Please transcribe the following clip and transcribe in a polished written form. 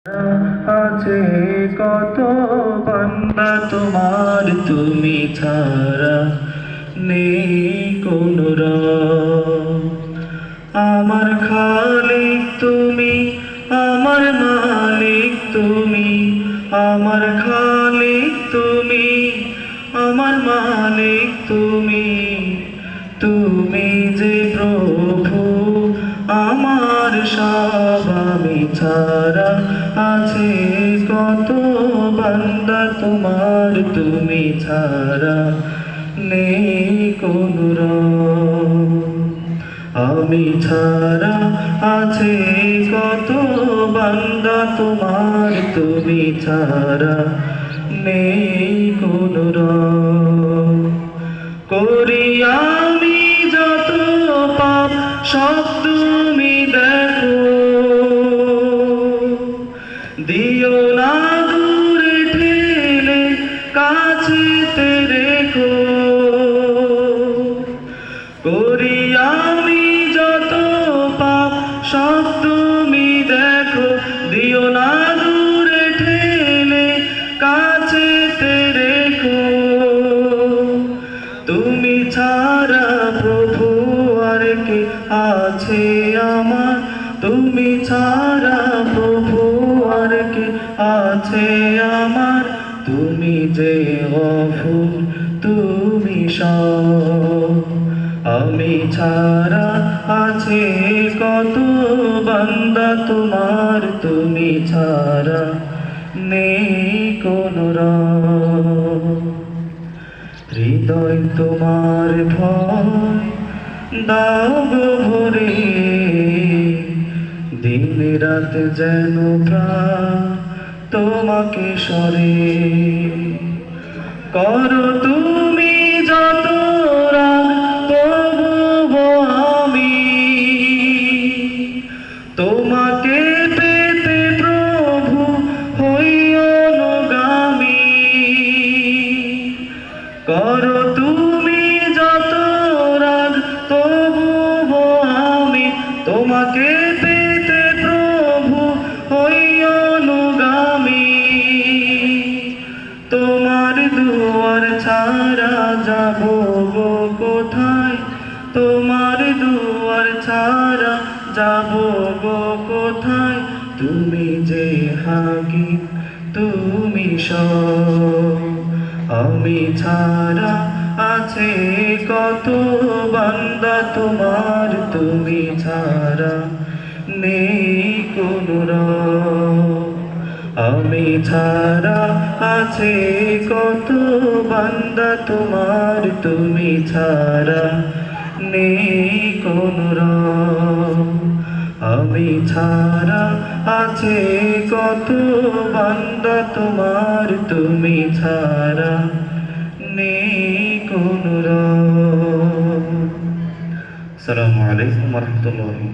আছে কত বান্দা তোমার, তুমি ছাড়া নেই কোনো রব। আমার খালিক তুমি, আমার মালিক তুমি, আমার খালিক তুমি, আমার মালিক তুমি। তুমি যে প্রভু আমার সব, আমি ছাড়া আছে কত বান্দা তোমার, তুমি ছাড়া নেই কোনো রব। আমি ছাড়া আছে কত বান্দা তোমার, তুমি ছাড়া নেই কোনো রব। করি আমি যত পাপ সব তুমি দেখো, দিও না দূরে ঠেলে কাছেতে রেখো। করি আমি যত পাপ সব তুমি দেখো, দিও না দূরে ঠেলে কাছেতে রেখো। তুমি ছাড়া প্রভু আর কে আছে আমার, তুমি ছাড়া প্রভু আর কে আছে আমার। তুমি যে গফুর, তুমি সব। আমি ছাড়া আছে কত বান্দা তোমার, তুমি ছাড়া নেই কোনো রব। হৃদয় তোমার ভয় দাও গো ভরে, দিন রাত যেন প্রাণ তোমাকে সরে। করো তুমি যত রাগ তবুও আমি তোমাকে পেতে প্রভু হই অনুগামী। করো তুমি যত রাগ তবুও আমি তোমাকে পেতে প্রভু হই অনুগামী। তোমার দুয়ার ছাড়া যাব গো কোথায়, তোমার দুয়ার ছাড়া যাব গো কোথায়। তুমি যে হাকিম, তুমি সব। আমি ছাড়া আছে কত বান্দা তোমার, তুমি ছাড়া নেই কোনো রব। আমি ছাড়া আছে কত বান্দা তোমার, তুমি ছাড়া নেই কোনো রব। আমি ছাড়া আছে কত বান্দা তোমার, তুমি ছাড়া নেই কোনো রব। আসসালামু আলাইকুম ওয়া রাহমাতুল্লাহি।